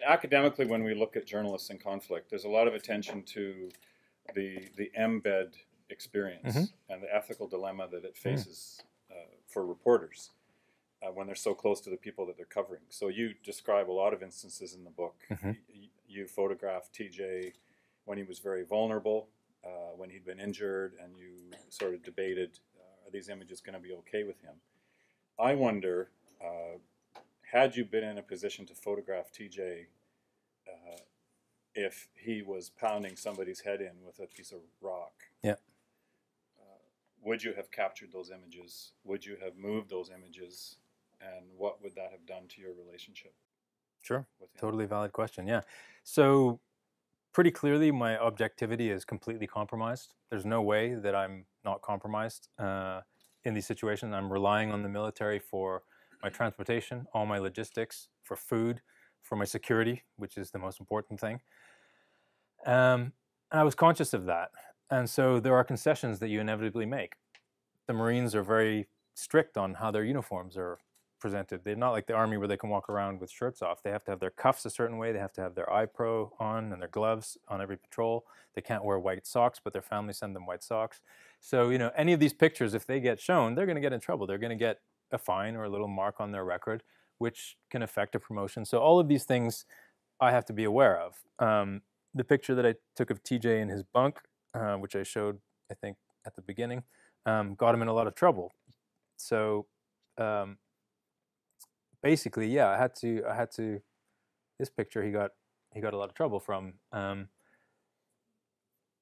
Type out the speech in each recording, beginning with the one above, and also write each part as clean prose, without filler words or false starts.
Academically, when we look at journalists in conflict, there's a lot of attention to the embed Mm-hmm. experience and the ethical dilemma that it Mm. faces for reporters when they're so close to the people that they're covering. So you describe a lot of instances in the book. Mm-hmm. You photographed TJ when he was very vulnerable, when he'd been injured, and you sort of debated, are these images going to be okay with him? I wonder, had you been in a position to photograph TJ if he was pounding somebody's head in with a piece of rock, Yeah. would you have captured those images? Would you have moved those images? And what would that have done to your relationship Sure. with him? Totally valid question. Yeah. So pretty clearly, my objectivity is completely compromised. There's no way that I'm not compromised in these situations. I'm relying on the military for my transportation, all my logistics, for food, for my security, which is the most important thing. And I was conscious of that. And so there are concessions that you inevitably make. The Marines are very strict on how their uniforms are presented. They're not like the Army where they can walk around with shirts off. They have to have their cuffs a certain way. They have to have their eye pro on and their gloves on every patrol. They can't wear white socks, but their families send them white socks. So, any of these pictures, if they get shown, they're going to get in trouble. They're going to get a fine or a little mark on their record, which can affect a promotion. So all of these things I have to be aware of. The picture that I took of TJ in his bunk, which I showed, I think, at the beginning, got him in a lot of trouble. So basically, yeah, I had to. This picture he got a lot of trouble from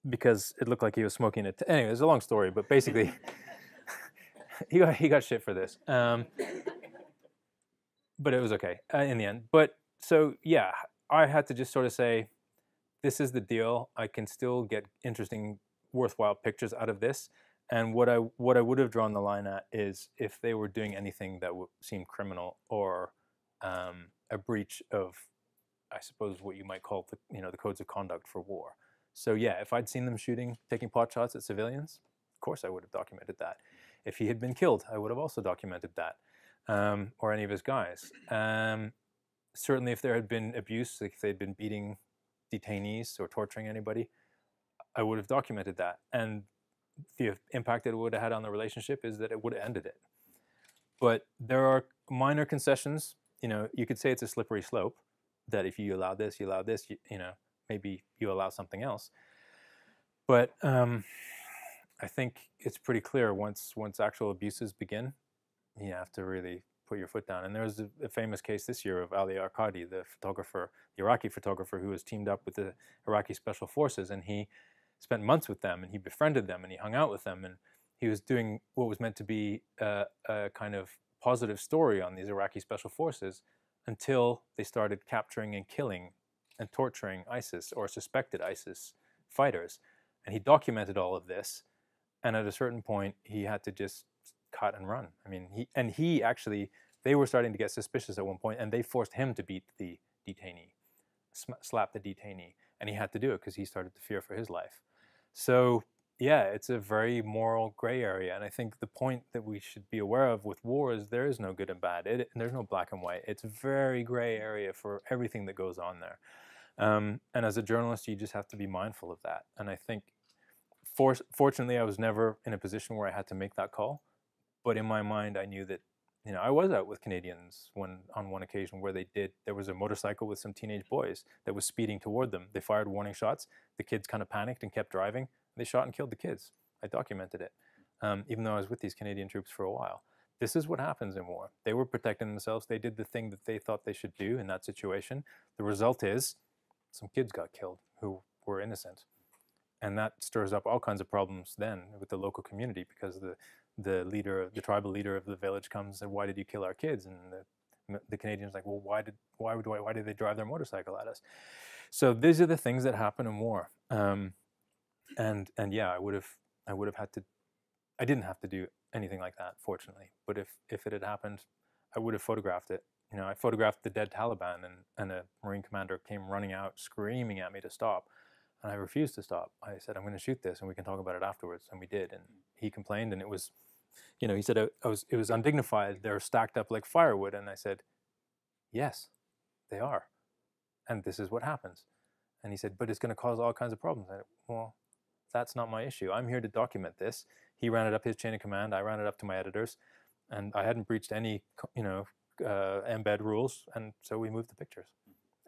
because it looked like he was smoking it. Anyway, it's a long story, but basically, he got shit for this. But it was okay in the end. But so yeah, I had to just sort of say, this is the deal. I can still get interesting, worthwhile pictures out of this. And what I would have drawn the line at is if they were doing anything that would seem criminal or a breach of, I suppose, what you might call the codes of conduct for war. So yeah, if I'd seen them taking pot shots at civilians, of course I would have documented that. If he had been killed, I would have also documented that, or any of his guys. Certainly, if there had been abuse, like if they'd been beating detainees or torturing anybody, I would have documented that. And the impact that it would have had on the relationship is that it would have ended it. But there are minor concessions. You could say it's a slippery slope, that if you allow this, maybe you allow something else. But I think it's pretty clear once actual abuses begin, you have to really put your foot down. And there was a famous case this year of Ali Arkadi, the Iraqi photographer who was teamed up with the Iraqi Special Forces, and he spent months with them, and he befriended them, and he hung out with them, and he was doing what was meant to be a kind of positive story on these Iraqi Special Forces until they started capturing and killing and torturing ISIS or suspected ISIS fighters. And he documented all of this, and at a certain point, he had to just cut and run. I mean, he actually, they were starting to get suspicious at one point, and they forced him to beat the detainee, slap the detainee, and he had to do it because he started to fear for his life. So yeah, it's a very moral gray area, and I think the point that we should be aware of with war is there is no good and bad. There's no black and white. It's a very gray area for everything that goes on there. And as a journalist, you just have to be mindful of that. And I think, fortunately, I was never in a position where I had to make that call. But in my mind, I knew that, I was out with Canadians on one occasion where there was a motorcycle with some teenage boys that was speeding toward them. They fired warning shots. The kids kind of panicked and kept driving. They shot and killed the kids. I documented it, even though I was with these Canadian troops for a while. This is what happens in war. They were protecting themselves. They did the thing that they thought they should do in that situation. The result is some kids got killed who were innocent. And that stirs up all kinds of problems then with the local community, because the tribal leader of the village comes and, why did you kill our kids? And the Canadians like, well, why did they drive their motorcycle at us? So these are the things that happen in war. And yeah, I would have had to. I didn't have to do anything like that, fortunately. But if it had happened, I would have photographed it. I photographed the dead Taliban, and a Marine commander came running out, screaming at me to stop. And I refused to stop. I said, I'm going to shoot this and we can talk about it afterwards. And we did. And he complained, and it was, he said it was undignified. They're stacked up like firewood. And I said, yes, they are. and this is what happens. And he said, but it's going to cause all kinds of problems. And well, that's not my issue. I'm here to document this. He ran it up his chain of command. I ran it up to my editors, and I hadn't breached any, embed rules. And so we moved the pictures.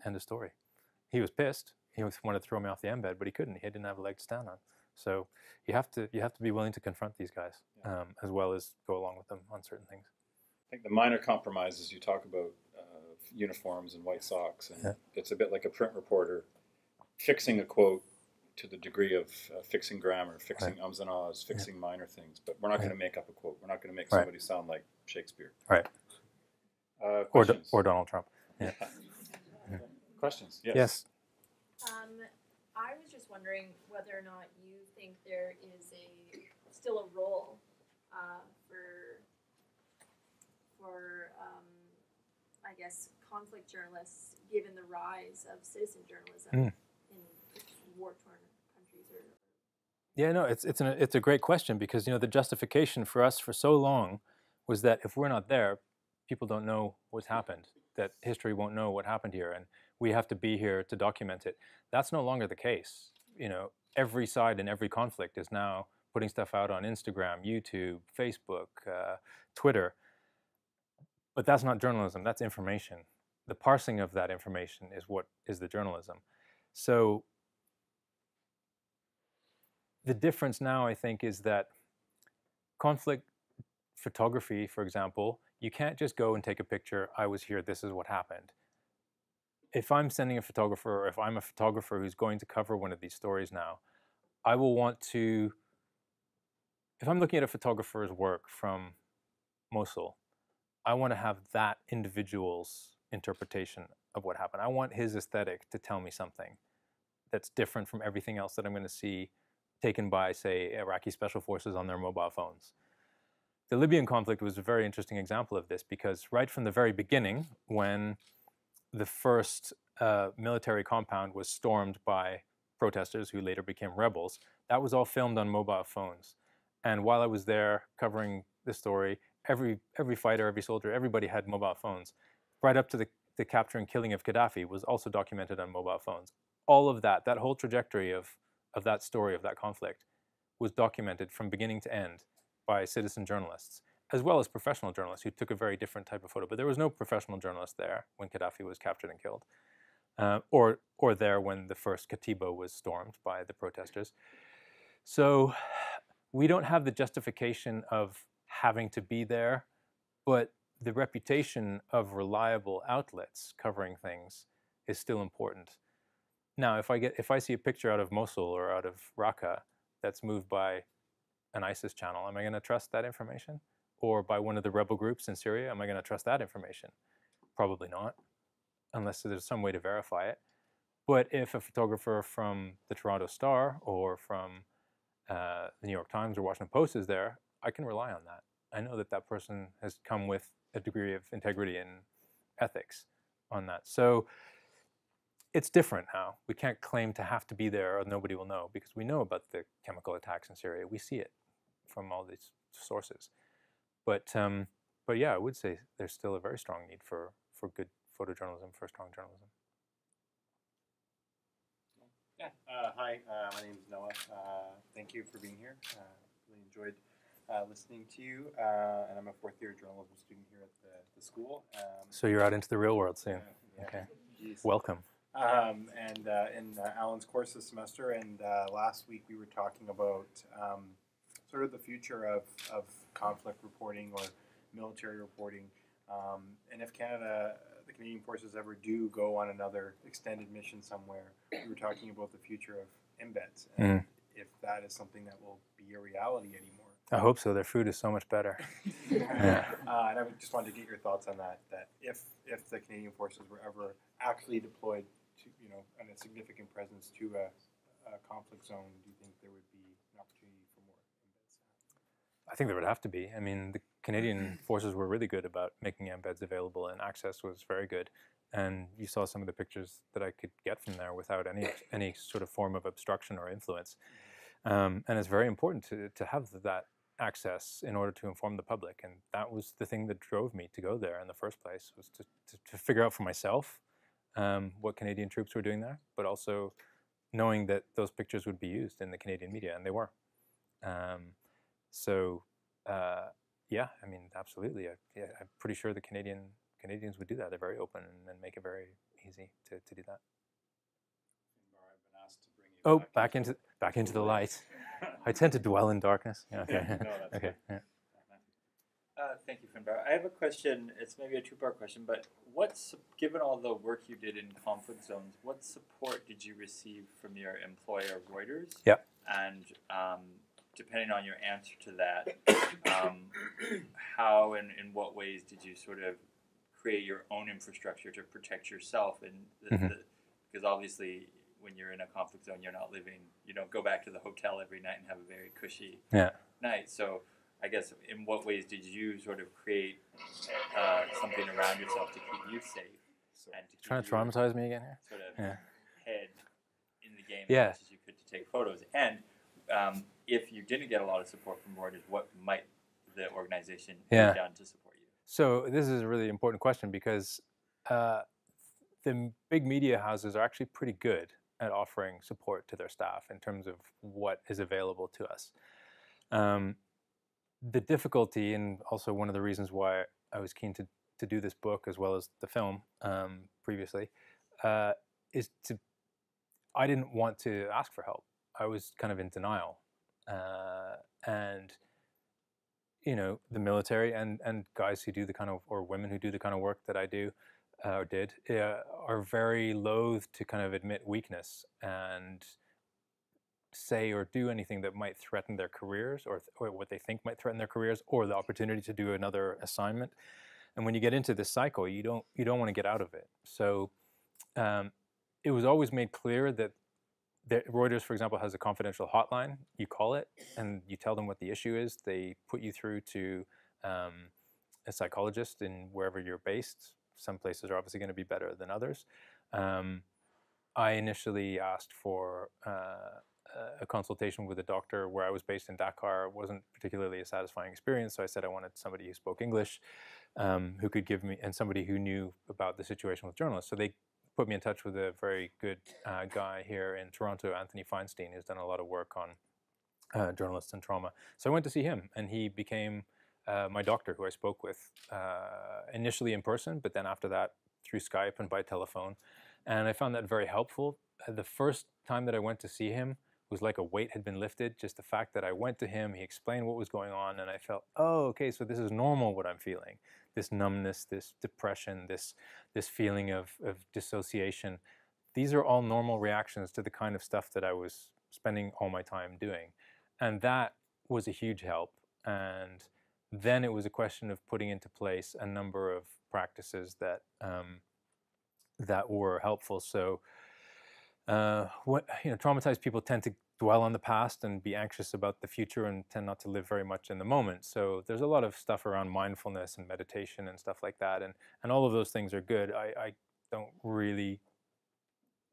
End of story. He was pissed. He wanted to throw me off the embed, but he couldn't. He didn't have a leg to stand on. So you have to be willing to confront these guys, as well as go along with them on certain things. I think the minor compromises, you talk about uniforms and white socks, and it's a bit like a print reporter fixing a quote to the degree of fixing grammar, fixing ums and ahs, fixing minor things. But we're not going to make up a quote. We're not going to make somebody sound like Shakespeare. Right. Or Donald Trump. Yeah. Questions? Yes. I was just wondering whether or not you think there is still a role for I guess conflict journalists, given the rise of citizen journalism in war-torn countries. Yeah, no, it's a great question, because the justification for us for so long was that if we're not there, people don't know what's happened, that history won't know what happened here, and we have to be here to document it. That's no longer the case. Every side in every conflict is now putting stuff out on Instagram, YouTube, Facebook, Twitter. But that's not journalism, that's information. The parsing of that information is what is the journalism. So the difference now, I think, is that conflict photography, for example, you can't just go and take a picture, I was here, this is what happened. If I'm sending a photographer, or if I'm a photographer who's going to cover one of these stories now, I will want to, if I'm looking at a photographer's work from Mosul, I want to have that individual's interpretation of what happened. I want his aesthetic to tell me something that's different from everything else that I'm going to see taken by, say, Iraqi special forces on their mobile phones. The Libyan conflict was a very interesting example of this, because right from the very beginning, when the first military compound was stormed by protesters who later became rebels, that was all filmed on mobile phones. And while I was there covering the story, every fighter, every soldier, everybody had mobile phones. Right up to the capture and killing of Gaddafi was also documented on mobile phones. All of that whole trajectory of that story, of that conflict, was documented from beginning to end by citizen journalists, as well as professional journalists who took a very different type of photo. But there was no professional journalist there when Gaddafi was captured and killed, or there when the first Katiba was stormed by the protesters. So we don't have the justification of having to be there, but the reputation of reliable outlets covering things is still important. Now, if I see a picture out of Mosul or out of Raqqa that's moved by an ISIS channel, am I going to trust that information? Or by one of the rebel groups in Syria, am I going to trust that information? Probably not, unless there's some way to verify it. But if a photographer from the Toronto Star or from the New York Times or Washington Post is there, I can rely on that. I know that that person has come with a degree of integrity and ethics on that. So it's different now. We can't claim to have to be there or nobody will know, because we know about the chemical attacks in Syria. We see it from all these sources. But yeah, I would say there's still a very strong need for good photojournalism, for strong journalism. Yeah. Hi, my name is Noah. Thank you for being here. Really enjoyed listening to you. And I'm a fourth-year journalism student here at the school. So you're out into the real world soon. Yeah. Okay. Geez. Welcome. And in Alan's course this semester, and last week we were talking about sort of the future of conflict reporting or military reporting. And if the Canadian Forces ever do go on another extended mission somewhere, we were talking about the future of embeds, and if that is something that will be a reality anymore. I hope so. Their food is so much better. Yeah. And I just wanted to get your thoughts on that. That if the Canadian Forces were ever actually deployed to, and a significant presence to a conflict zone, do you think there would be an opportunity for more embeds? I think there would have to be. I mean, the Canadian forces were really good about making embeds available, and access was very good. And you saw some of the pictures that I could get from there without any sort of form of obstruction or influence. And it's very important to have that access in order to inform the public. And that was the thing that drove me to go there in the first place, was to figure out for myself what Canadian troops were doing there, but also knowing that those pictures would be used in the Canadian media, and they were. So yeah, I mean, absolutely. I'm pretty sure the Canadians would do that. They're very open and make it very easy to do that. Finbarr, I've been asked to bring you Oh, back into the light. I tend to dwell in darkness. Yeah, okay. No, that's Okay. good. Yeah. Thank you, Finbarr. I have a question. It's maybe a two-part question, but given all the work you did in conflict zones, what support did you receive from your employer, Reuters? Yeah. And depending on your answer to that, how and in what ways did you sort of create your own infrastructure to protect yourself? And because obviously, when you're in a conflict zone, you don't go back to the hotel every night and have a very cushy night. So I guess in what ways did you sort of create something around yourself to keep you safe? And to keep Trying to traumatize me again here? sort of Yeah. head in the game Yeah. as much as you could to take photos. And if you didn't get a lot of support from Reuters, what might the organization have done to support you? So this is a really important question because the big media houses are actually pretty good at offering support to their staff in terms of what is available to us. The difficulty, and also one of the reasons why I was keen to do this book as well as the film previously, is I didn't want to ask for help. I was kind of in denial. And you know, the military and guys who do the kind of, or women who do the kind of work that I do or did, are very loath to kind of admit weakness and say or do anything that might threaten their careers, or what they think might threaten their careers, or the opportunity to do another assignment. And when you get into this cycle, you don't want to get out of it. So it was always made clear that Reuters, for example, has a confidential hotline. You call it and you tell them what the issue is. They put you through to a psychologist in wherever you're based. Some places are obviously going to be better than others. I initially asked for a consultation with a doctor where I was based in Dakar. It wasn't particularly a satisfying experience, so I said I wanted somebody who spoke English, who could give me, and somebody who knew about the situation with journalists. So they put me in touch with a very good guy here in Toronto, Anthony Feinstein, who's done a lot of work on journalists and trauma. So I went to see him, and he became my doctor, who I spoke with initially in person, but then after that through Skype and by telephone. And I found that very helpful. The first time that I went to see him was like a weight had been lifted. Just the fact that I went to him, he explained what was going on, and I felt, oh, okay, so this is normal what I'm feeling. This numbness, this depression, this feeling of dissociation. These are all normal reactions to the kind of stuff that I was spending all my time doing. And that was a huge help. And then it was a question of putting into place a number of practices that that were helpful. So traumatized people tend to dwell on the past and be anxious about the future and tend not to live very much in the moment. So there's a lot of stuff around mindfulness and meditation and stuff like that. And all of those things are good. I don't really,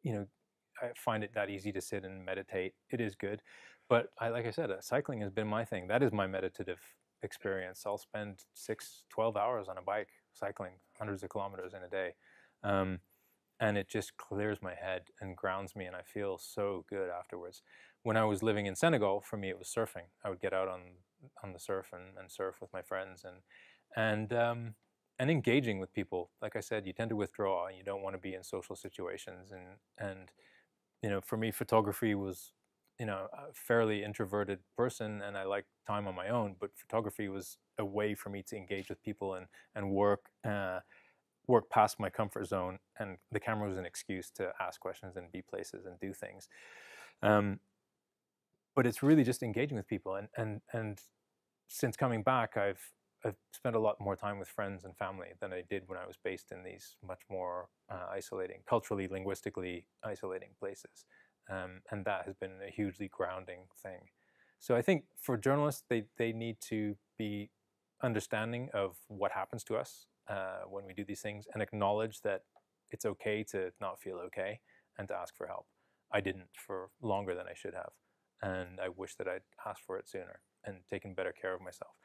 I find it that easy to sit and meditate. It is good. But like I said, cycling has been my thing. That is my meditative experience. I'll spend 12 hours on a bike cycling hundreds of kilometers in a day. And it just clears my head and grounds me, and I feel so good afterwards. When I was living in Senegal, for me it was surfing. I would get out on the surf and surf with my friends and engaging with people. Like I said, you tend to withdraw and you don't want to be in social situations. And for me, photography was a fairly introverted person, and I liked time on my own. But photography was a way for me to engage with people and work past my comfort zone, and the camera was an excuse to ask questions and be places and do things. But it's really just engaging with people, and since coming back, I've spent a lot more time with friends and family than I did when I was based in these much more isolating, culturally, linguistically isolating places, and that has been a hugely grounding thing. So I think for journalists, they need to be understanding of what happens to us when we do these things, and acknowledge that it's okay to not feel okay and to ask for help. I didn't for longer than I should have, and I wish that I'd asked for it sooner and taken better care of myself.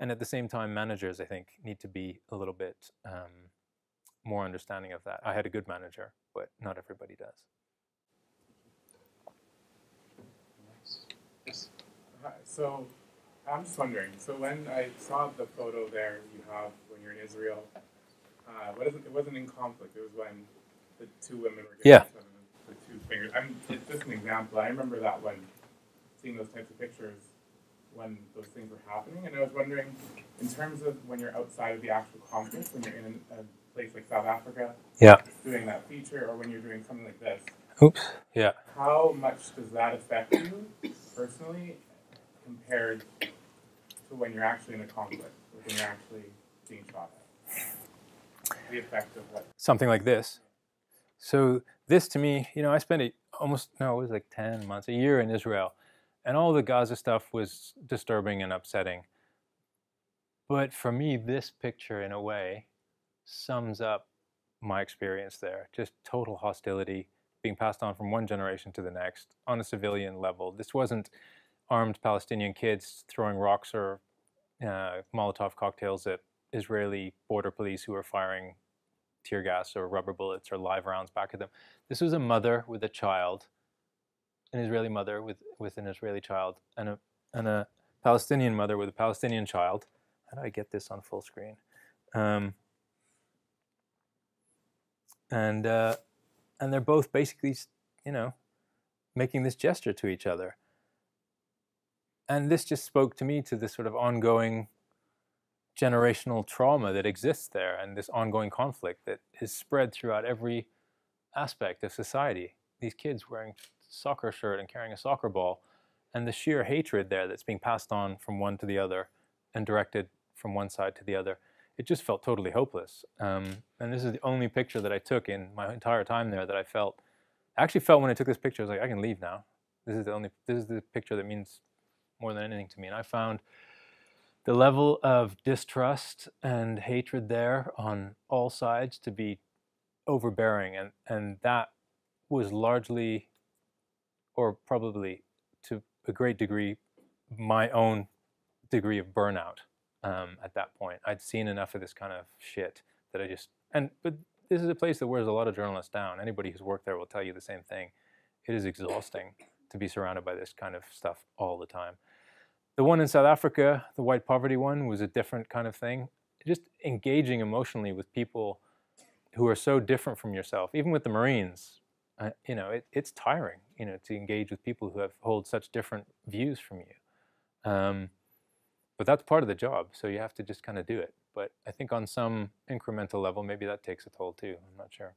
And at the same time, managers, I think, need to be a little bit more understanding of that. I had a good manager, but not everybody does. Yes. Hi. So I'm just wondering. So when I saw the photo there you have when you're in Israel, it wasn't in conflict. It was when the two women were getting each other the two fingers. It's just an example. I remember that when seeing those types of pictures when those things were happening, and I was wondering, in terms of when you're outside of the actual conflict, when you're in a place like South Africa, doing that feature, or when you're doing something like this. Oops. Yeah. How much does that affect you personally compared to when you're actually in a conflict, when you're actually being shot at? The effect of what? Something like this. So this to me, you know, I spent it was like 10 months, a year in Israel, and all the Gaza stuff was disturbing and upsetting. But for me, this picture in a way sums up my experience there. Just total hostility being passed on from one generation to the next on a civilian level. This wasn't armed Palestinian kids throwing rocks or Molotov cocktails at Israeli border police who were firing tear gas or rubber bullets or live rounds back at them. This was a mother with a child, an Israeli mother with an Israeli child, and a Palestinian mother with a Palestinian child. How do I get this on full screen? And they're both basically, you know, making this gesture to each other. And this just spoke to me to this sort of ongoing generational trauma that exists there, and this ongoing conflict that is spread throughout every aspect of society. These kids wearing a soccer shirt and carrying a soccer ball, and the sheer hatred there that's being passed on from one to the other and directed from one side to the other. It just felt totally hopeless. And this is the only picture that I took in my entire time there that I actually felt when I took this picture, I was like, I can leave now. This is the picture that means more than anything to me. And I found the level of distrust and hatred there on all sides to be overbearing, and that was largely, or probably to a great degree, my own degree of burnout at that point. I'd seen enough of this kind of shit that but this is a place that wears a lot of journalists down. Anybody who's worked there will tell you the same thing. It is exhausting to be surrounded by this kind of stuff all the time. The one in South Africa, the white poverty one, was a different kind of thing. Just engaging emotionally with people who are so different from yourself, even with the Marines, you know, it's tiring, you know, to engage with people who hold such different views from you. But that's part of the job, so you have to just kind of do it. But I think on some incremental level, maybe that takes a toll too. I'm not sure.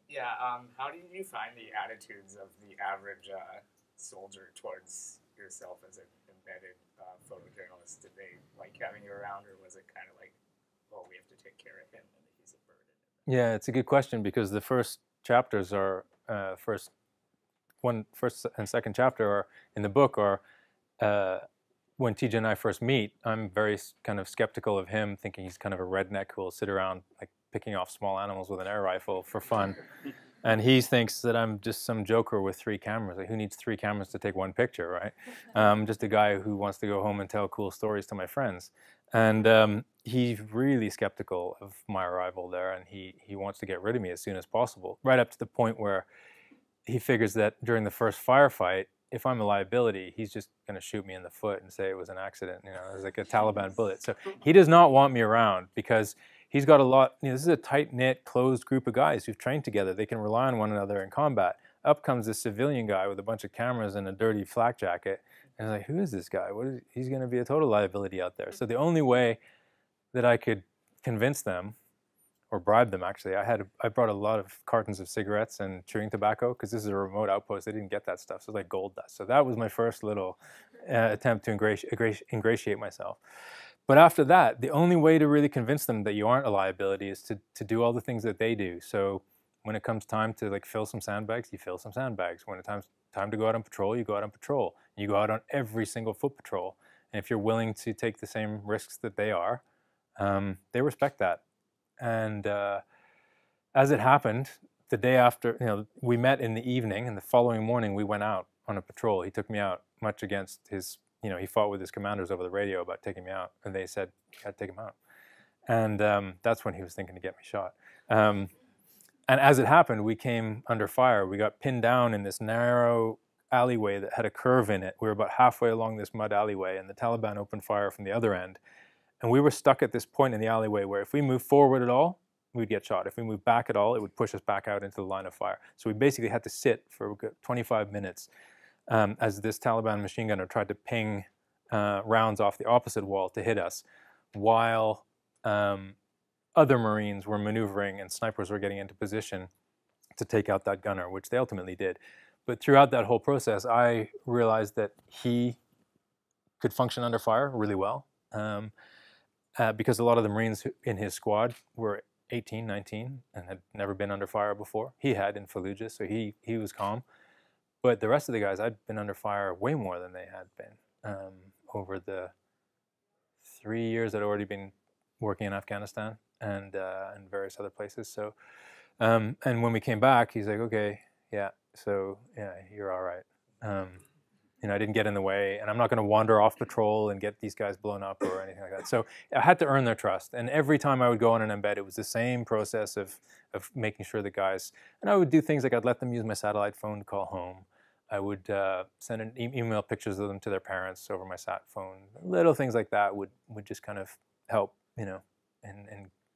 Yeah, how did you find the attitudes of the average soldier towards yourself as an embedded photojournalist? Did they like having you around, or was it kind of like, well, we have to take care of him and he's a burden? Yeah, it's a good question, because the first chapters are, first and second chapter are in the book are when TJ and I first meet. I'm very kind of skeptical of him, thinking he's kind of a redneck who will sit around like picking off small animals with an air rifle for fun. And he thinks that I'm just some joker with 3 cameras. Like, who needs 3 cameras to take one picture, right? I'm just a guy who wants to go home and tell cool stories to my friends. And he's really skeptical of my arrival there, and he wants to get rid of me as soon as possible, right up to the point where he figures that during the first firefight, if I'm a liability, he's just going to shoot me in the foot and say it was an accident. You know, it was like a Taliban bullet. So he does not want me around, because he's got a lot, you know, this is a tight-knit, closed group of guys who've trained together. They can rely on one another in combat. Up comes this civilian guy with a bunch of cameras and a dirty flak jacket. And I'm like, who is this guy? He's going to be a total liability out there. So the only way that I could convince them, or bribe them actually, I brought a lot of cartons of cigarettes and chewing tobacco, because this is a remote outpost. They didn't get that stuff, so it's like gold dust. So that was my first little attempt to ingratiate myself. But after that, the only way to really convince them that you aren't a liability is to do all the things that they do. So when it comes time to like fill some sandbags, you fill some sandbags. When it's time to go out on patrol, you go out on patrol. You go out on every single foot patrol. And if you're willing to take the same risks that they are, they respect that. And as it happened, the day after, you know, we met in the evening, and the following morning we went out on a patrol. He took me out, much against his you know, he fought with his commanders over the radio about taking me out, and they said, you got to take him out. And that's when he was thinking to get me shot. And as it happened, we came under fire. We got pinned down in this narrow alleyway that had a curve in it. We were about halfway along this mud alleyway, and the Taliban opened fire from the other end. And we were stuck at this point in the alleyway where if we moved forward at all, we'd get shot. If we moved back at all, it would push us back out into the line of fire. So we basically had to sit for 25 minutes as this Taliban machine gunner tried to ping rounds off the opposite wall to hit us, while other Marines were maneuvering and snipers were getting into position to take out that gunner, which they ultimately did. But throughout that whole process, I realized that he could function under fire really well, because a lot of the Marines in his squad were 18, 19, and had never been under fire before. He had in Fallujah, so he was calm. But the rest of the guys, I'd been under fire way more than they had been over the 3 years I'd already been working in Afghanistan and various other places. So, and when we came back, he's like, okay, yeah, so yeah, you're all right. You know, I didn't get in the way, and I'm not going to wander off patrol and get these guys blown up or anything like that. So I had to earn their trust. And every time I would go on an embed, it was the same process of making sure the guys, and I would do things like I'd let them use my satellite phone to call home. I would send an email pictures of them to their parents over my sat phone. Little things like that would just kind of help, you know, and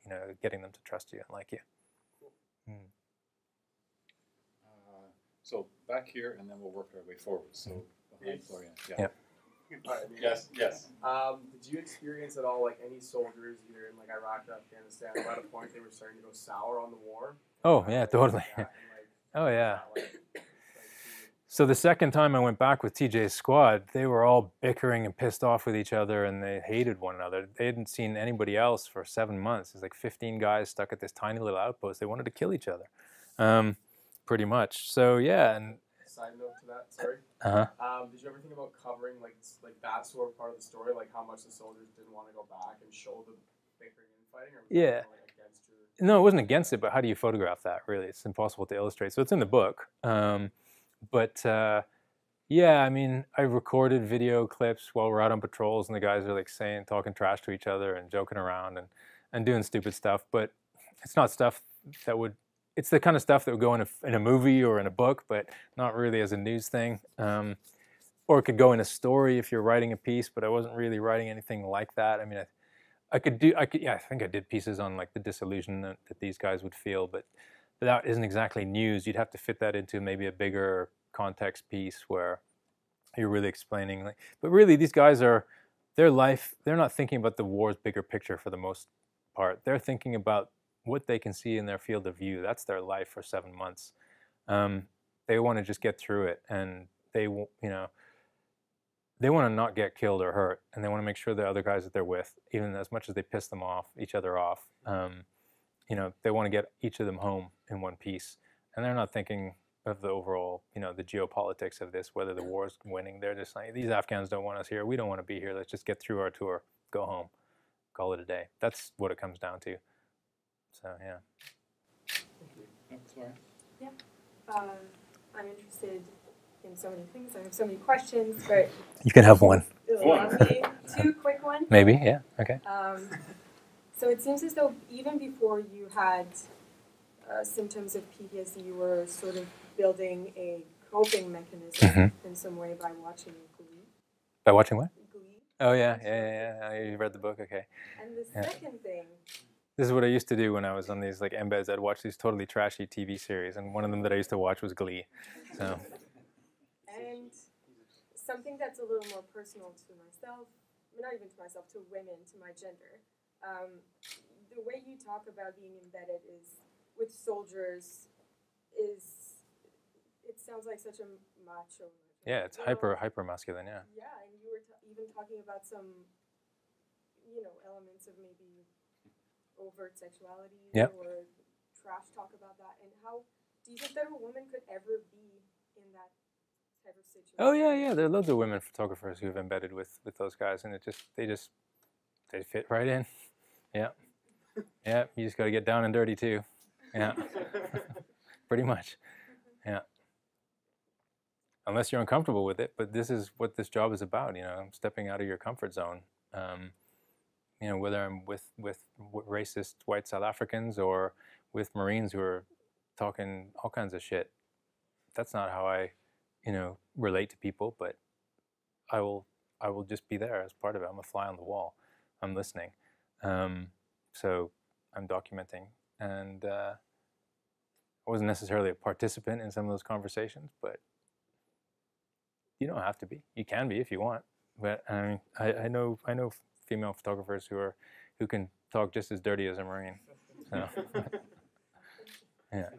you know, getting them to trust you and like you. So back here, and then we'll work our way forward. So behind Florian. Yeah. Yes. Yes. Did you experience at all like any soldiers either in like Iraq or Afghanistan who at a point they were starting to go sour on the war? Oh yeah, totally. Oh yeah. So the second time I went back with TJ's squad, they were all bickering and pissed off with each other, and they hated one another. They hadn't seen anybody else for 7 months. There's like 15 guys stuck at this tiny little outpost. They wanted to kill each other, pretty much. So yeah. And side note to that, sorry. Did you ever think about covering like that sort of part of the story, like how much the soldiers didn't want to go back and show the bickering and fighting, or was yeah. that like against your... No, it wasn't against it, but how do you photograph that? Really, it's impossible to illustrate. So it's in the book. But yeah, I mean, I recorded video clips while we're out on patrols, and the guys are like talking trash to each other and joking around and doing stupid stuff. But it's not stuff that would. It's the kind of stuff that would go in a movie or in a book, but not really as a news thing. Or it could go in a story if you're writing a piece, but I wasn't really writing anything like that. I mean, I think I did pieces on like the disillusionment that these guys would feel, but that isn't exactly news. You'd have to fit that into maybe a bigger context piece where you're really explaining. But really, these guys their life, they're not thinking about the war's bigger picture for the most part. They're thinking about what they can see in their field of view. That's their life for 7 months. They want to just get through it, and they want to not get killed or hurt, and they want to make sure the other guys that they're with, even as much as they piss them off, each other off, they want to get each of them home in one piece. And they're not thinking of the overall, the geopolitics of this, whether the war's winning. They're just like, these Afghans don't want us here. We don't want to be here. Let's just get through our tour, go home, call it a day. That's what it comes down to. So, yeah. Yeah. I'm interested in so many things. I have so many questions, but you can have one. Two quick ones. Maybe, yeah. Okay. So it seems as though even before you had symptoms of PTSD, you were sort of building a coping mechanism in some way by watching Glee. By watching what? Glee. Oh yeah. You read the book, okay. And the second thing. This is what I used to do when I was on these like embeds. I'd watch these totally trashy TV series, and one of them that I used to watch was Glee. So. And something that's a little more personal to myself, not even to myself, to women, to my gender. The way you talk about being embedded is with soldiers it sounds like such a macho. Yeah, it's hyper masculine. Yeah. Yeah, and you were even talking about some, elements of maybe overt sexuality or trash talk about that. And how do you think that a woman could ever be in that type of situation? Oh yeah. There are loads of women photographers who have embedded with those guys, and they fit right in. Yeah. Yeah, you just got to get down and dirty too. Yeah. Pretty much. Yeah. unless you're uncomfortable with it. But this is what this job is about, stepping out of your comfort zone. Whether I'm with racist white South Africans or with Marines who are talking all kinds of shit. That's not how I, relate to people, but I will just be there as part of it. I'm a fly on the wall. I'm listening. So I'm documenting. And I wasn't necessarily a participant in some of those conversations, but you don't have to be. You can be if you want. But I mean, I know female photographers who can talk just as dirty as a Marine. So yeah.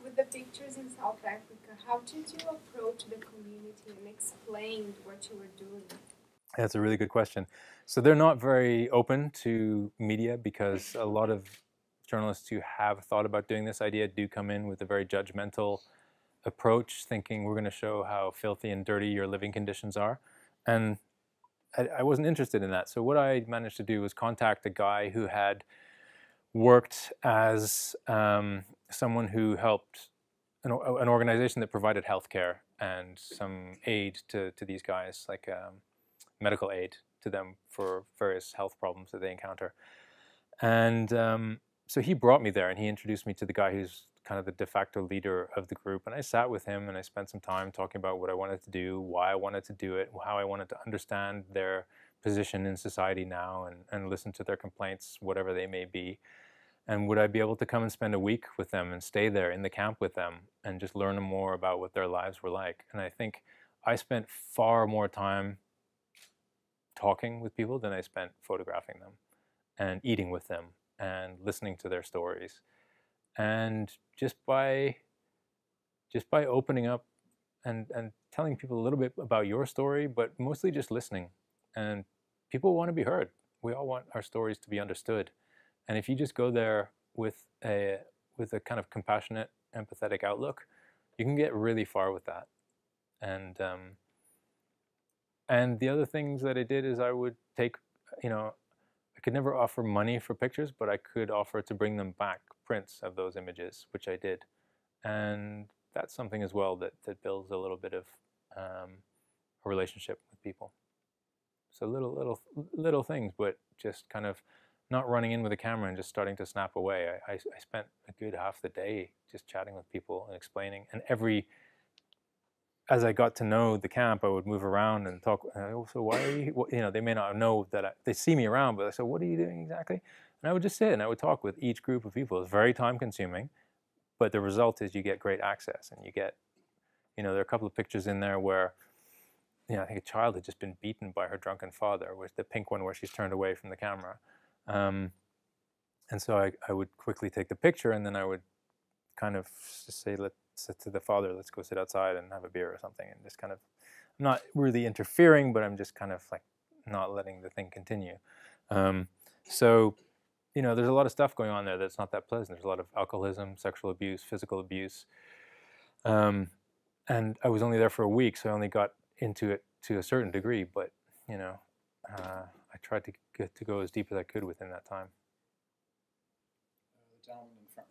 With the pictures in South Africa, how did you approach the community and explain what you were doing? That's a really good question. So they're not very open to media because a lot of journalists who have thought about doing this idea do come in with a very judgmental approach, thinking we're going to show how filthy and dirty your living conditions are. And I wasn't interested in that. So what I managed to do was contact a guy who had worked as someone who helped an organization that provided healthcare and some aid to these guys, like medical aid to them for various health problems that they encounter. And so he brought me there and he introduced me to the guy who's kind of the de facto leader of the group. And I sat with him and I spent some time talking about what I wanted to do, why I wanted to do it, how I wanted to understand their position in society now and listen to their complaints, whatever they may be. And would I be able to come and spend a week with them and stay there in the camp with them and just learn more about what their lives were like? And I think I spent far more time talking with people than I spent photographing them and eating with them and listening to their stories. And just by opening up and telling people a little bit about your story, but mostly just listening. And people want to be heard. We all want our stories to be understood. And if you just go there with a kind of compassionate, empathetic outlook, you can get really far with that. And the other things that I did is I would take, I could never offer money for pictures, but I could offer to bring them back prints of those images, which I did. And that's something as well that builds a little bit of a relationship with people. So little things, but just kind of not running in with a camera and just starting to snap away. I spent a good half the day just chatting with people and explaining. And as I got to know the camp, I would move around and talk. So why are you? They may not know that they see me around, but I said, "What are you doing exactly?" And I would just sit and I would talk with each group of people. It's very time consuming, but the result is you get great access and you get, there are a couple of pictures in there where, I think a child had just been beaten by her drunken father, with the pink one where she's turned away from the camera. And so I would quickly take the picture and then I would kind of say, let's sit to the father, let's go sit outside and have a beer or something, and just kind of, I'm not really interfering, but I'm just kind of like not letting the thing continue. So, there's a lot of stuff going on there that's not that pleasant. There's a lot of alcoholism, sexual abuse, physical abuse. And I was only there for a week, so I only got into it to a certain degree, but, I tried to get to go as deep as I could within that time. The gentleman in front.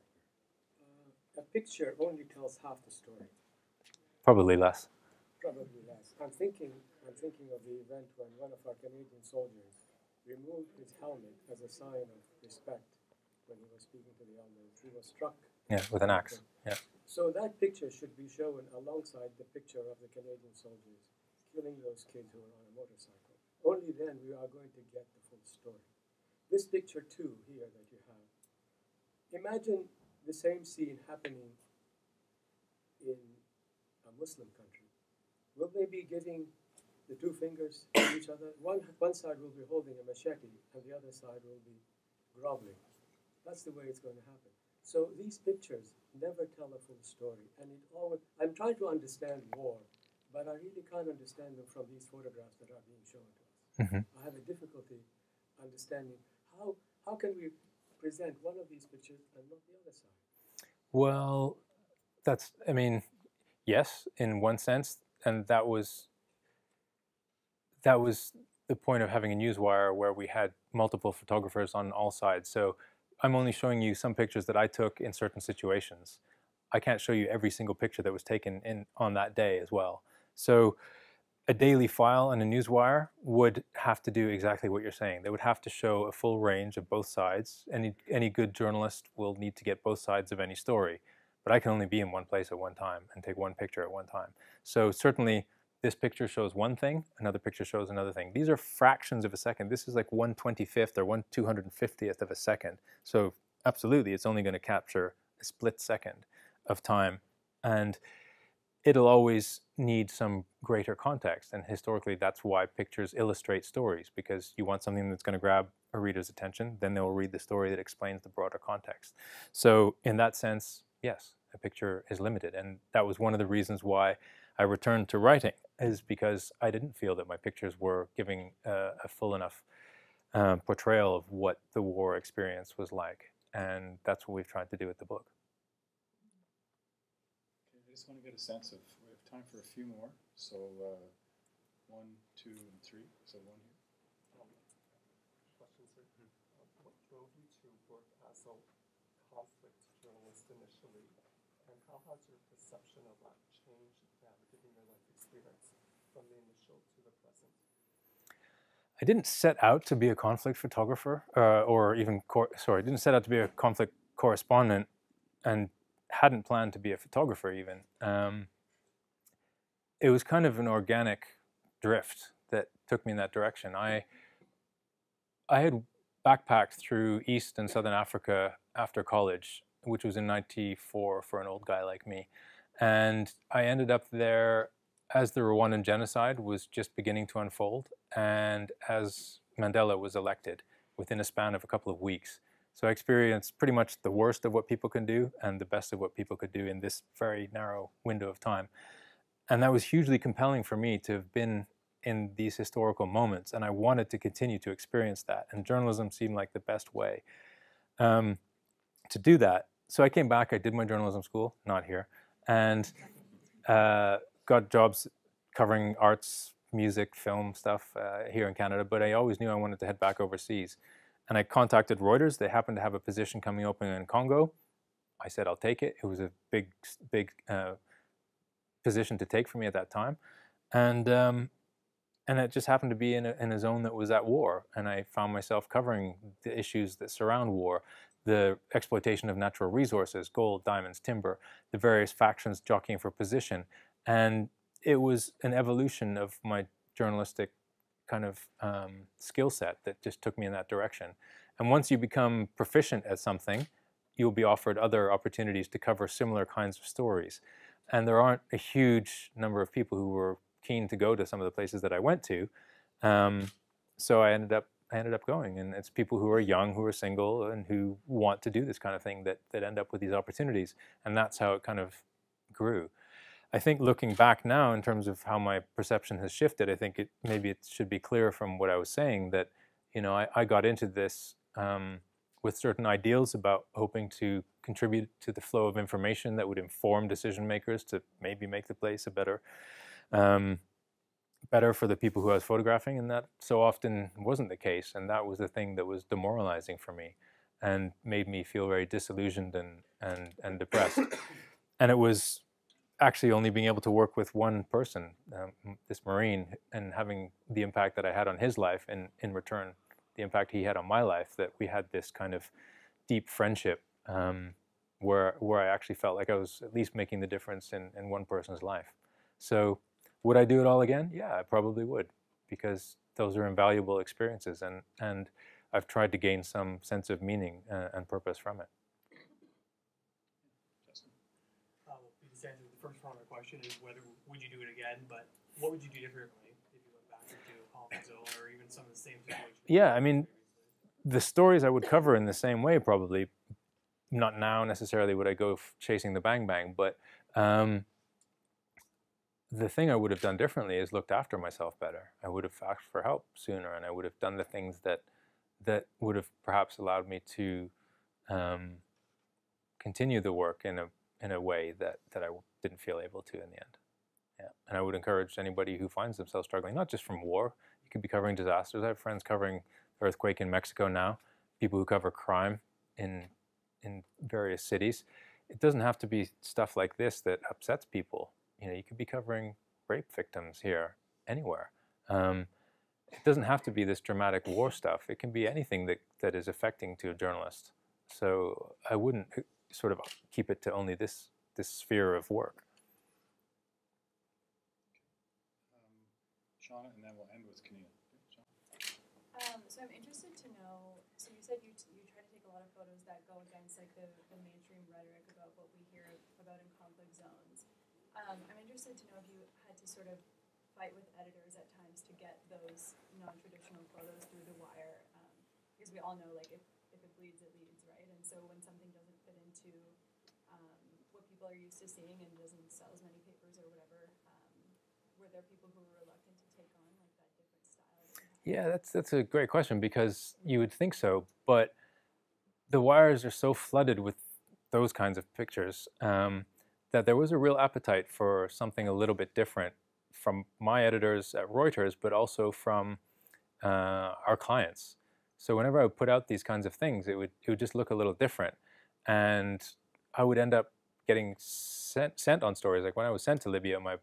A picture only tells half the story. Probably less. Probably less. I'm thinking of the event when one of our Canadian soldiers removed his helmet as a sign of respect when he was speaking to the elders. He was struck. Yeah, with an axe. Yeah. So that picture should be shown alongside the picture of the Canadian soldiers killing those kids who were on a motorcycle. Only then we are going to get the full story. This picture too here that you have. Imagine the same scene happening in a Muslim country. Will they be giving the two fingers to each other? One side will be holding a machete and the other side will be groveling. That's the way it's going to happen. So these pictures never tell a full story. And I'm trying to understand war, but I really can't understand them from these photographs that are being shown to us. Mm-hmm. I have a difficulty understanding how can we present one of these pictures and not the other side. Well, yes, in one sense, and that was the point of having a newswire where we had multiple photographers on all sides. So I'm only showing you some pictures that I took in certain situations. I can't show you every single picture that was taken on that day as well. So a daily file and a newswire would have to do exactly what you're saying. They would have to show a full range of both sides. Any good journalist will need to get both sides of any story. But I can only be in one place at one time and take one picture at one time. So certainly this picture shows one thing, another picture shows another thing. These are fractions of a second. This is like 1/25th or 1/250th of a second. So absolutely, it's only going to capture a split second of time. And it'll always need some greater context. And historically, that's why pictures illustrate stories, because you want something that's going to grab a reader's attention, then they'll read the story that explains the broader context. So in that sense, yes, a picture is limited. And that was one of the reasons why I returned to writing, is because I didn't feel that my pictures were giving a full enough portrayal of what the war experience was like. And that's what we've tried to do with the book. I just want to get a sense of, we have time for a few more. So 1, 2, and 3. So 1 here. Question, sir. What drove you to work as a conflict journalist initially, and how has your perception of that changed now, given your life experience from the initial to the present? I didn't set out to be a conflict photographer, or even, I didn't set out to be a conflict correspondent, and hadn't planned to be a photographer even. It was kind of an organic drift that took me in that direction. I had backpacked through East and Southern Africa after college, which was in '94 for an old guy like me. And I ended up there as the Rwandan genocide was just beginning to unfold, and as Mandela was elected within a span of a couple of weeks. So I experienced pretty much the worst of what people can do and the best of what people could do in this very narrow window of time. And that was hugely compelling for me to have been in these historical moments, and I wanted to continue to experience that. And journalism seemed like the best way to do that. So I came back, I did my journalism school, not here, and got jobs covering arts, music, film stuff here in Canada, but I always knew I wanted to head back overseas. And I contacted Reuters. They happened to have a position coming open in Congo. I said, I'll take it. It was a big position to take for me at that time. And it just happened to be in a zone that was at war. And I found myself covering the issues that surround war, the exploitation of natural resources, gold, diamonds, timber, the various factions jockeying for position. And it was an evolution of my journalistic kind of skill set that just took me in that direction. And once you become proficient at something, you'll be offered other opportunities to cover similar kinds of stories. And there aren't a huge number of people who were keen to go to some of the places that I went to. So I ended up going, and it's people who are young, who are single, and who want to do this kind of thing that end up with these opportunities. And that's how it kind of grew. I think looking back now in terms of how my perception has shifted, I think maybe it should be clear from what I was saying that, you know, I got into this with certain ideals about hoping to contribute to the flow of information that would inform decision makers to maybe make the place a better for the people who I was photographing, and that so often wasn't the case, and that was the thing that was demoralizing for me and made me feel very disillusioned and depressed. And it was actually only being able to work with one person, this Marine, and having the impact that I had on his life, and in return, the impact he had on my life, that we had this kind of deep friendship where I actually felt like I was at least making the difference in one person's life. So would I do it all again? Yeah, I probably would, because those are invaluable experiences, and I've tried to gain some sense of meaning and purpose from it. The first part of the question is whether would you do it again, but what would you do differently if you went back into a conflict zone or even some of the same situations? Yeah, I mean, the stories I would cover in the same way probably. Not now necessarily would I go chasing the bang bang, but the thing I would have done differently is looked after myself better. I would have asked for help sooner, and I would have done the things that would have perhaps allowed me to continue the work in a way that I didn't feel able to in the end. Yeah. And I would encourage anybody who finds themselves struggling, not just from war, you could be covering disasters. I have friends covering the earthquake in Mexico now, people who cover crime in various cities. it doesn't have to be stuff like this that upsets people. You know, you could be covering rape victims here, anywhere. It doesn't have to be this dramatic war stuff. It can be anything that is affecting to a journalist. So I wouldn't sort of keep it to only this sphere of work. Shauna, and then we'll end with Kenina. So I'm interested to know, so you said you try to take a lot of photos that go against like the mainstream rhetoric about what we hear about in conflict zones. I'm interested to know if you had to sort of fight with editors at times to get those non-traditional photos through the wire, because we all know like if it bleeds, it leads, right? And so when something doesn't fit into what people are used to seeing and doesn't sell as many papers or whatever, were there people who were reluctant to take on like that different style? Yeah, that's a great question, because you would think so, but the wires are so flooded with those kinds of pictures that there was a real appetite for something a little bit different from my editors at Reuters, but also from our clients. So whenever I would put out these kinds of things, it would just look a little different, and I would end up getting sent on stories. Like when I was sent to Libya, my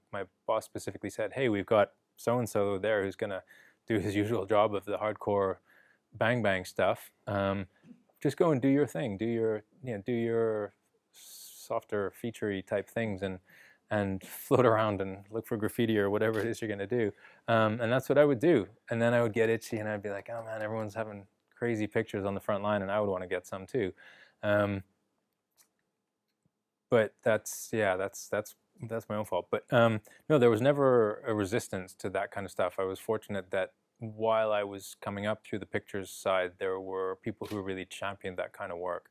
boss specifically said, "Hey, we've got so-and-so there who's going to do his usual job of the hardcore bang stuff. Just go and do your thing. Do your softer, featurey type things, and float around and look for graffiti or whatever it is you're going to do." And that's what I would do. And then I would get itchy, and I'd be like, "Oh man, everyone's having crazy pictures on the front line, and I would want to get some too." But that's my own fault. But no, there was never a resistance to that kind of stuff. I was fortunate that while I was coming up through the pictures side, there were people who really championed that kind of work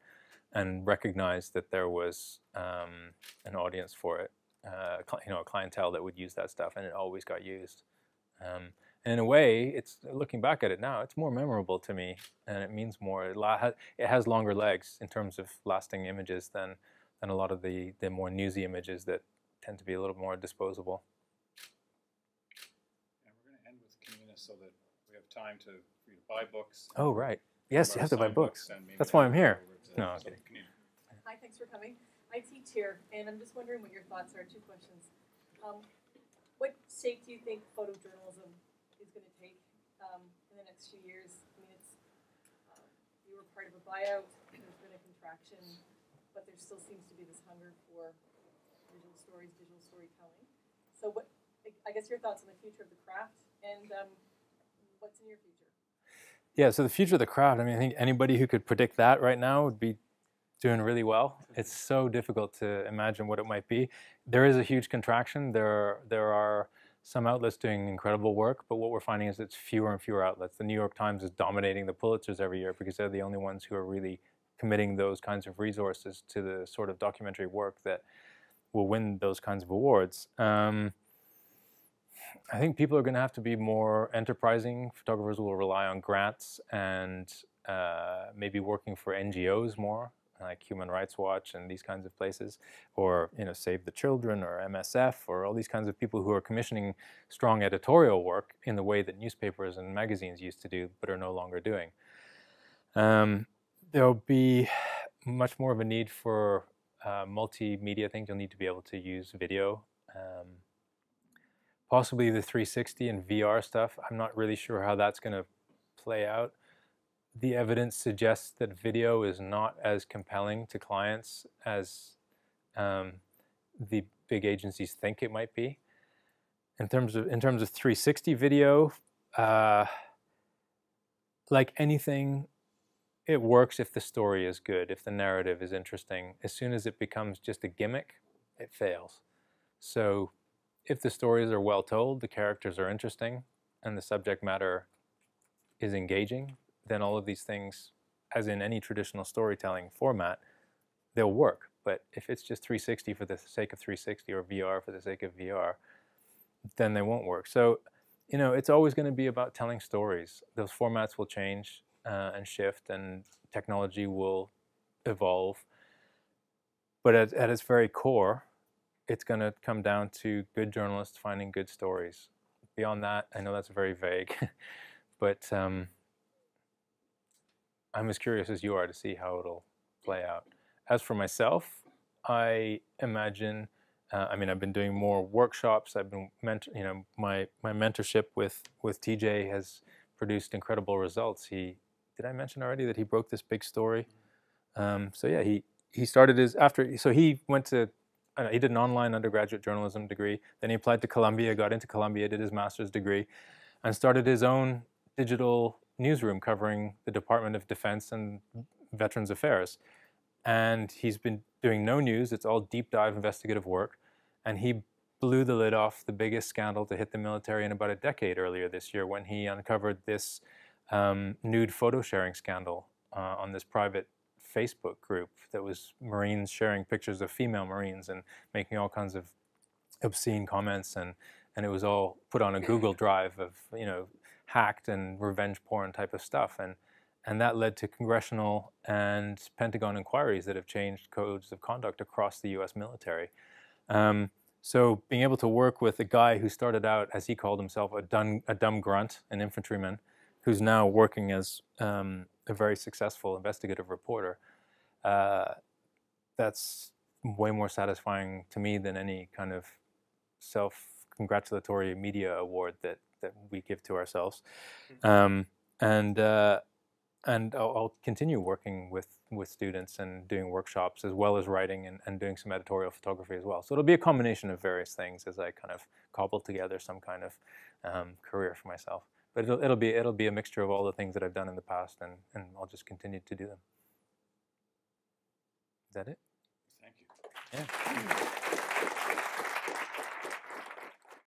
and recognized that there was an audience for it, a clientele that would use that stuff, and it always got used. And in a way, it's looking back at it now, it's more memorable to me, and it means more. It has longer legs in terms of lasting images than a lot of the more newsy images that tend to be a little more disposable. And we're going to end with Kenina so that we have time for you to buy books. Oh, right. Yes, you have to buy books. And that's why I'm here. No, I'm kidding. Hi, thanks for coming. I teach here, and I'm just wondering what your thoughts are. Two questions. What shape do you think photojournalism is going to take in the next few years? I mean, you were part of a buyout. There's been a contraction, but there still seems to be this hunger for visual stories, visual storytelling. So I guess your thoughts on the future of the craft, and what's in your future? Yeah, so the future of the craft, I mean, I think anybody who could predict that right now would be doing really well. It's so difficult to imagine what it might be. There is a huge contraction. There are some outlets doing incredible work, but what we're finding is it's fewer and fewer outlets. The New York Times is dominating the Pulitzers every year because they're the only ones who are really committing those kinds of resources to the sort of documentary work that will win those kinds of awards. I think people are going to have to be more enterprising. Photographers will rely on grants and maybe working for NGOs more, like Human Rights Watch and these kinds of places, or Save the Children or MSF, or all these kinds of people who are commissioning strong editorial work in the way that newspapers and magazines used to do, but are no longer doing. There'll be much more of a need for multimedia things. You'll need to be able to use video. Possibly the 360 and VR stuff. I'm not really sure how that's going to play out. The evidence suggests that video is not as compelling to clients as the big agencies think it might be. In terms of 360 video, like anything, it works if the story is good, if the narrative is interesting. As soon as it becomes just a gimmick, it fails. So if the stories are well told, the characters are interesting, and the subject matter is engaging, then all of these things, as in any traditional storytelling format, they'll work. But if it's just 360 for the sake of 360 or VR for the sake of VR, then they won't work. So, it's always going to be about telling stories. Those formats will change and shift, and technology will evolve. But at its very core, it's going to come down to good journalists finding good stories. Beyond that, I know that's very vague, but I'm as curious as you are to see how it'll play out. As for myself, I imagine, I mean, I've been doing more workshops. I've been, my mentorship with TJ has produced incredible results. Did I mention already that he broke this big story? So yeah, he started his, so he went to, he did an online undergraduate journalism degree. Then he applied to Columbia, got into Columbia, did his master's degree, and started his own digital newsroom covering the Department of Defense and Veterans Affairs. And he's been doing no news. It's all deep dive investigative work. And he blew the lid off the biggest scandal to hit the military in about a decade earlier this year when he uncovered this nude photo sharing scandal on this private Facebook group that was Marines sharing pictures of female Marines and making all kinds of obscene comments, and it was all put on a Google Drive of, hacked and revenge porn type of stuff. And that led to congressional and Pentagon inquiries that have changed codes of conduct across the U.S. military. So being able to work with a guy who started out, as he called himself, a dumb grunt, an infantryman, who's now working as a very successful investigative reporter, that's way more satisfying to me than any kind of self-congratulatory media award that we give to ourselves. And I'll continue working with students and doing workshops as well as writing and doing some editorial photography as well. So it'll be a combination of various things as I kind of cobble together some kind of career for myself. But it'll be a mixture of all the things that I've done in the past, and I'll just continue to do them. Is that it? Thank you. Yeah.